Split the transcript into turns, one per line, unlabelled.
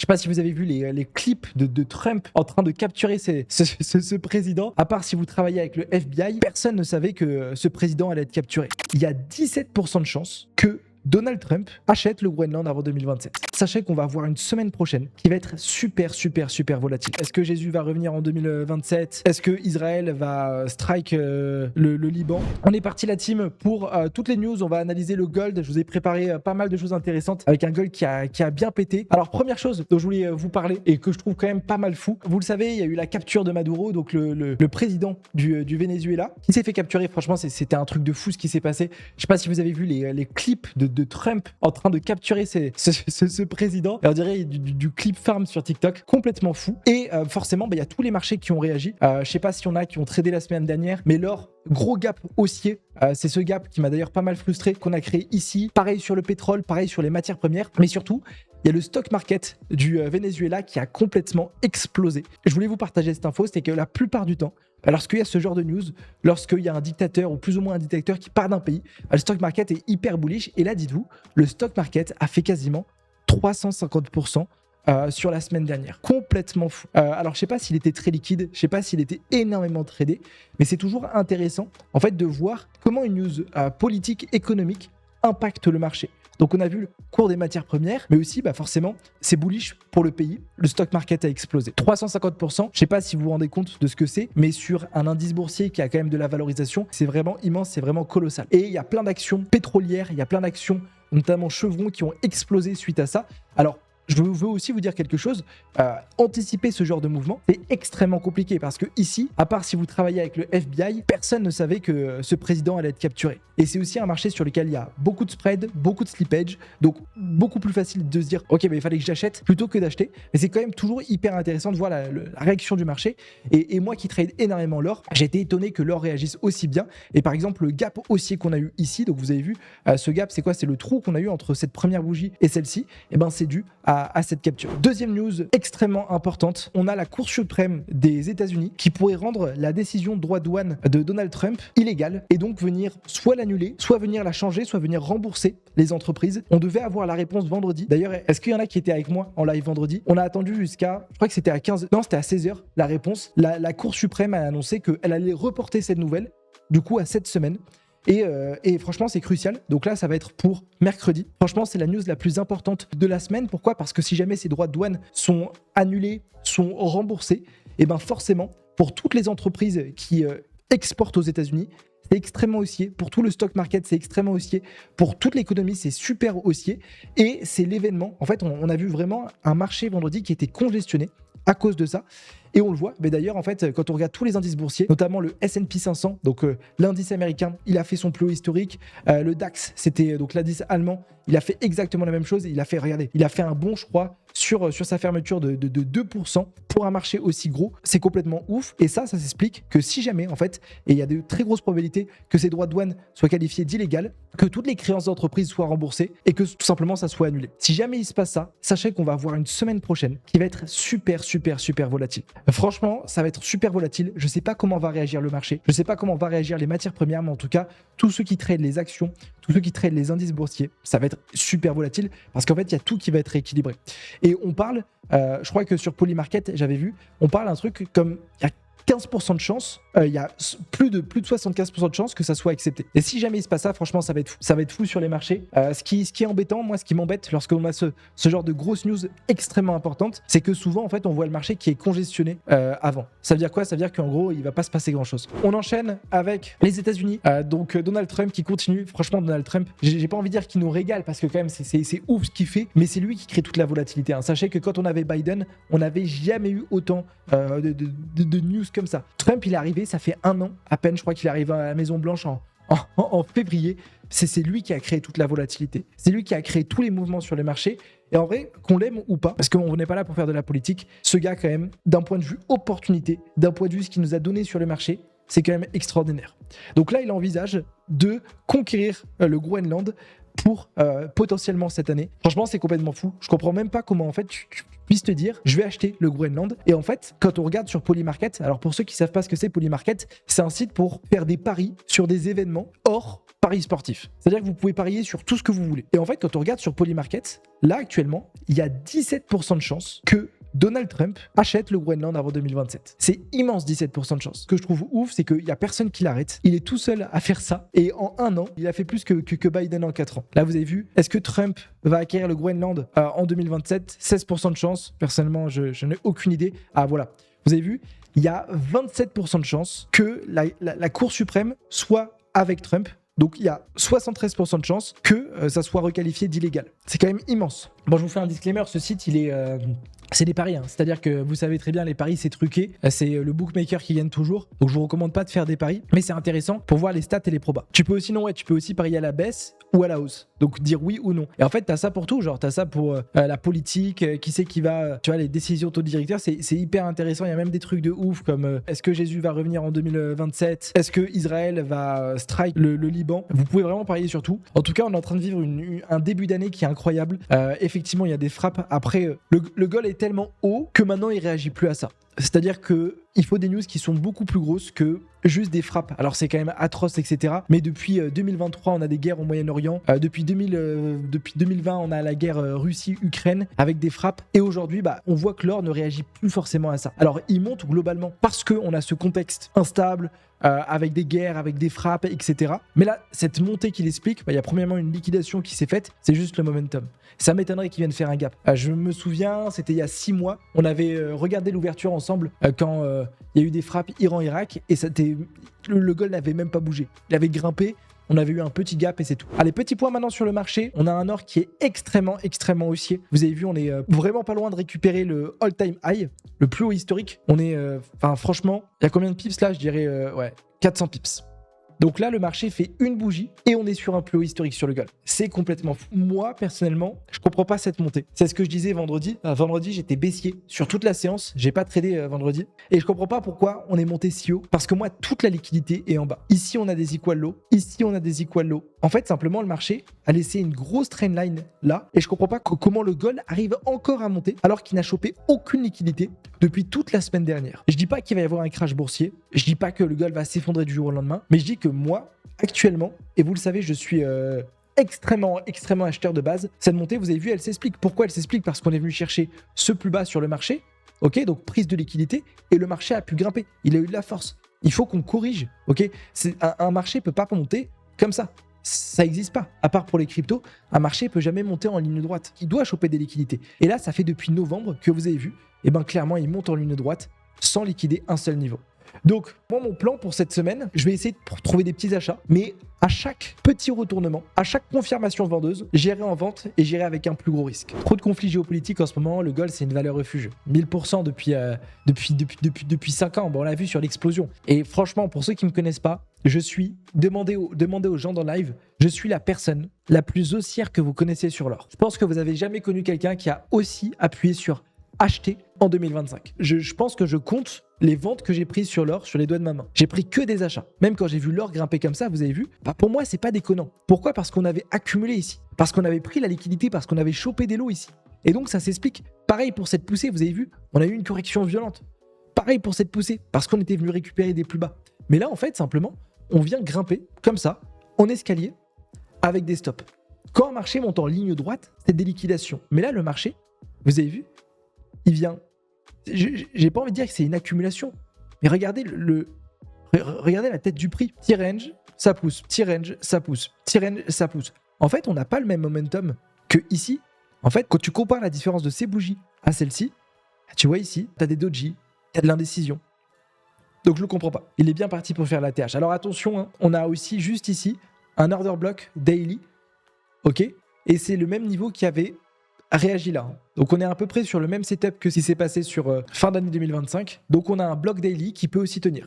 sais pas si vous avez vu les clips de Trump en train de capturer ce président. À part si vous travaillez avec le FBI, personne ne savait que ce président allait être capturé. Il y a 17% de chances que Donald Trump achète le Groenland avant 2027. Sachez qu'on va avoir une semaine prochaine qui va être super volatile. Est-ce que Jésus va revenir en 2027? Est-ce que Israël va strike le Liban? On est parti la team pour toutes les news. On va analyser le gold. Je vous ai préparé pas mal de choses intéressantes avec un gold qui a bien pété. Alors première chose dont je voulais vous parler et que je trouve quand même pas mal fou. Vous le savez, il y a eu la capture de Maduro, donc le président du Venezuela, qui s'est fait capturer. Franchement, c'était un truc de fou ce qui s'est passé. Je sais pas si vous avez vu les clips de Trump en train de capturer ce président. On dirait du clip farm sur TikTok, complètement fou. Et forcément, il y a tous les marchés qui ont réagi. Je sais pas s'il y en a qui ont tradé la semaine dernière, mais l'or, gros gap haussier. C'est ce gap qui m'a d'ailleurs pas mal frustré, qu'on a créé ici. Pareil sur le pétrole, pareil sur les matières premières. Mais surtout, il y a le stock market du Venezuela qui a complètement explosé. Je voulais vous partager cette info, c'est que la plupart du temps, lorsqu'il y a ce genre de news, lorsqu'il y a un dictateur ou plus ou moins un dictateur qui part d'un pays, le stock market est hyper bullish. Et là, dites-vous, le stock market a fait quasiment 350% sur la semaine dernière. Complètement fou. Alors, je sais pas s'il était très liquide, je sais pas s'il était énormément tradé, mais c'est toujours intéressant en fait de voir comment une news politique, économique impacte le marché. Donc on a vu le cours des matières premières, mais aussi forcément c'est bullish pour le pays. Le stock market a explosé. 350%, je sais pas si vous vous rendez compte de ce que c'est, mais sur un indice boursier qui a quand même de la valorisation, c'est vraiment immense, c'est vraiment colossal. Et il y a plein d'actions pétrolières, il y a plein d'actions, notamment Chevron, qui ont explosé suite à ça. Alors, je veux aussi vous dire quelque chose, anticiper ce genre de mouvement, c'est extrêmement compliqué parce que ici, à part si vous travaillez avec le FBI, personne ne savait que ce président allait être capturé. Et c'est aussi un marché sur lequel il y a beaucoup de spread, beaucoup de slippage, donc beaucoup plus facile de se dire ok, il fallait que j'achète plutôt que d'acheter. Mais c'est quand même toujours hyper intéressant de voir la réaction du marché. Et moi qui trade énormément l'or, j'ai été étonné que l'or réagisse aussi bien. Et par exemple, le gap haussier qu'on a eu ici, donc vous avez vu, ce gap, c'est quoi? C'est le trou qu'on a eu entre cette première bougie et celle-ci. Et c'est dû à cette capture. Deuxième news extrêmement importante, on a la Cour suprême des États-Unis qui pourrait rendre la décision de droit de douane de Donald Trump illégale et donc venir soit l'annuler, soit venir la changer, soit venir rembourser les entreprises. On devait avoir la réponse vendredi. D'ailleurs, est-ce qu'il y en a qui étaient avec moi en live vendredi? On a attendu jusqu'à, je crois que c'était à 15, non, c'était à 16h la réponse. La Cour suprême a annoncé qu'elle allait reporter cette nouvelle, du coup à cette semaine. Et franchement, c'est crucial. Donc là, ça va être pour mercredi. Franchement, c'est la news la plus importante de la semaine. Pourquoi? Parce que si jamais ces droits de douane sont annulés, sont remboursés, et forcément, pour toutes les entreprises qui exportent aux États-Unis, c'est extrêmement haussier. Pour tout le stock market, c'est extrêmement haussier. Pour toute l'économie, c'est super haussier. Et c'est l'événement. En fait, on a vu vraiment un marché vendredi qui était congestionné à cause de ça. Et on le voit, mais d'ailleurs, en fait, quand on regarde tous les indices boursiers, notamment le S&P 500, donc l'indice américain, il a fait son plus haut historique. Le DAX, c'était donc l'indice allemand, il a fait exactement la même chose. Il a fait, regardez, il a fait un bond, je crois, sur sa fermeture de 2% pour un marché aussi gros. C'est complètement ouf. Et ça s'explique que si jamais, en fait, et il y a de très grosses probabilités que ces droits de douane soient qualifiés d'illégal, que toutes les créances d'entreprise soient remboursées et que tout simplement ça soit annulé. Si jamais il se passe ça, sachez qu'on va avoir une semaine prochaine qui va être super volatile. Franchement, ça va être super volatile. Je ne sais pas comment va réagir le marché. Je ne sais pas comment va réagir les matières premières, mais en tout cas, tous ceux qui tradent les actions, tous ceux qui tradent les indices boursiers, ça va être super volatile parce qu'en fait, il y a tout qui va être rééquilibré. Et on parle, je crois que sur Polymarket, j'avais vu, on parle d'un truc comme il y a 15% de chance, il y a plus de 75% de chance que ça soit accepté. Et si jamais il se passe ça, franchement, ça va être fou sur les marchés. Ce qui est embêtant, moi, ce qui m'embête lorsqu'on a ce genre de grosses news extrêmement importantes, c'est que souvent, en fait, on voit le marché qui est congestionné avant. Ça veut dire quoi? Ça veut dire qu'en gros, il va pas se passer grand-chose. On enchaîne avec les États-Unis. Donc Donald Trump qui continue. Franchement, Donald Trump, j'ai pas envie de dire qu'il nous régale parce que quand même, c'est ouf ce qu'il fait, mais c'est lui qui crée toute la volatilité. Sachez que quand on avait Biden, on n'avait jamais eu autant de news comme ça. Trump, il est arrivé, ça fait 1 an à peine, je crois qu'il est arrivé à la Maison-Blanche en février. C'est lui qui a créé toute la volatilité. C'est lui qui a créé tous les mouvements sur les marchés. Et en vrai, qu'on l'aime ou pas, parce qu'on n'est pas là pour faire de la politique, ce gars, quand même, d'un point de vue opportunité, d'un point de vue ce qu'il nous a donné sur le marché, c'est quand même extraordinaire. Donc là, il envisage de conquérir le Groenland pour potentiellement cette année. Franchement, c'est complètement fou. Je comprends même pas comment en fait tu puisses te dire je vais acheter le Groenland. Et en fait, quand on regarde sur Polymarket, alors pour ceux qui savent pas ce que c'est Polymarket, c'est un site pour faire des paris sur des événements hors paris sportifs. C'est-à-dire que vous pouvez parier sur tout ce que vous voulez. Et en fait, quand on regarde sur Polymarket, là actuellement, il y a 17% de chances que Donald Trump achète le Groenland avant 2027. C'est immense, 17% de chance. Ce que je trouve ouf, c'est qu'il n'y a personne qui l'arrête. Il est tout seul à faire ça. Et en un an, il a fait plus que Biden en 4 ans. Là, vous avez vu, est-ce que Trump va acquérir le Groenland en 2027 ? 16% de chance. Personnellement, je n'ai aucune idée. Ah, voilà. Vous avez vu, il y a 27% de chance que la Cour suprême soit avec Trump. Donc, il y a 73% de chances que ça soit requalifié d'illégal. C'est quand même immense. Bon, je vous fais un disclaimer. Ce site, c'est des paris, hein. C'est-à-dire que vous savez très bien, les paris, c'est truqué. C'est le bookmaker qui gagne toujours. Donc, je vous recommande pas de faire des paris. Mais c'est intéressant pour voir les stats et les probas. Tu peux aussi parier à la baisse ou à la hausse. Donc, dire oui ou non. Et en fait, tu as ça pour tout. Genre, tu as ça pour la politique, qui c'est qui va... Tu vois, les décisions de ton directeur, c'est hyper intéressant. Il y a même des trucs de ouf comme est-ce que Jésus va revenir en 2027 ? Est-ce que Israël va strike le Liban ? Vous pouvez vraiment parier sur tout. En tout cas, on est en train de vivre un début d'année qui est incroyable. Effectivement, il y a des frappes. Après, le goal est tellement haut que maintenant, il réagit plus à ça. C'est-à-dire qu'il faut des news qui sont beaucoup plus grosses que juste des frappes. Alors c'est quand même atroce, etc. Mais depuis 2023, on a des guerres au Moyen-Orient. Depuis 2020, on a la guerre Russie-Ukraine avec des frappes. Et aujourd'hui, on voit que l'or ne réagit plus forcément à ça. Alors il monte globalement parce qu'on a ce contexte instable, avec des guerres, avec des frappes, etc. Mais là, cette montée qu'il explique, il y a premièrement une liquidation qui s'est faite, c'est juste le momentum. Ça m'étonnerait qu'il vienne faire un gap. Je me souviens, c'était il y a 6 mois, on avait regardé l'ouverture ensemble quand il y a eu des frappes Iran-Irak et le gold n'avait même pas bougé. Il avait grimpé. On avait eu un petit gap et c'est tout. Allez, petit point maintenant sur le marché. On a un or qui est extrêmement haussier. Vous avez vu, on est vraiment pas loin de récupérer le all-time high, le plus haut historique. On est, franchement, il y a combien de pips là ? Je dirais, 400 pips. Donc là, le marché fait une bougie et on est sur un plus haut historique sur le gold. C'est complètement fou. Moi, personnellement, je comprends pas cette montée. C'est ce que je disais vendredi. Vendredi, j'étais baissier sur toute la séance. J'ai pas tradé vendredi. Et je comprends pas pourquoi on est monté si haut. Parce que moi, toute la liquidité est en bas. Ici, on a des equal low. Ici, on a des equal low. En fait, simplement, le marché a laissé une grosse trendline là. Et je comprends pas comment le gold arrive encore à monter alors qu'il n'a chopé aucune liquidité depuis toute la semaine dernière. Je dis pas qu'il va y avoir un crash boursier. Je dis pas que le gold va s'effondrer du jour au lendemain. Mais je dis que moi, actuellement, et vous le savez, je suis extrêmement acheteur de base. Cette montée, vous avez vu, elle s'explique. Pourquoi elle s'explique ? Parce qu'on est venu chercher ce plus bas sur le marché. Ok, donc prise de liquidité et le marché a pu grimper. Il a eu de la force. Il faut qu'on corrige. Ok, un marché peut pas monter comme ça. Ça n'existe pas. À part pour les cryptos, un marché peut jamais monter en ligne droite. Il doit choper des liquidités. Et là, ça fait depuis novembre que vous avez vu, clairement, il monte en ligne droite sans liquider un seul niveau. Donc, moi, mon plan pour cette semaine, je vais essayer de trouver des petits achats, mais à chaque petit retournement, à chaque confirmation vendeuse, j'irai en vente et j'irai avec un plus gros risque. Trop de conflits géopolitiques en ce moment, le gold, c'est une valeur refuge. 1000% depuis 5 ans, on l'a vu sur l'explosion. Et franchement, pour ceux qui ne me connaissent pas, demandez aux gens dans le live, je suis la personne la plus haussière que vous connaissez sur l'or. Je pense que vous n'avez jamais connu quelqu'un qui a aussi appuyé sur acheter en 2025. Je pense que je compte les ventes que j'ai prises sur l'or sur les doigts de ma main. J'ai pris que des achats. Même quand j'ai vu l'or grimper comme ça, vous avez vu, pour moi, c'est pas déconnant. Pourquoi ? Parce qu'on avait accumulé ici. Parce qu'on avait pris la liquidité, parce qu'on avait chopé des lots ici. Et donc, ça s'explique. Pareil pour cette poussée, vous avez vu, on a eu une correction violente. Pareil pour cette poussée, parce qu'on était venu récupérer des plus bas. Mais là, en fait, simplement, on vient grimper comme ça, en escalier, avec des stops. Quand un marché monte en ligne droite, c'est des liquidations. Mais là, le marché, vous avez vu, il vient... J'ai pas envie de dire que c'est une accumulation, mais regardez regardez la tête du prix. Petit range, ça pousse. Petit range, ça pousse. Petit range, ça pousse. En fait, on n'a pas le même momentum que ici. En fait, quand tu compares la différence de ces bougies à celle-ci, tu vois ici, tu as des doji, tu as de l'indécision. Donc je le comprends pas. Il est bien parti pour faire la TH. Alors attention, hein, on a aussi juste ici un order block daily, ok, et c'est le même niveau qui avait réagi là. Donc on est à peu près sur le même setup que ce qui s'est passé sur fin d'année 2025. Donc on a un bloc daily qui peut aussi tenir.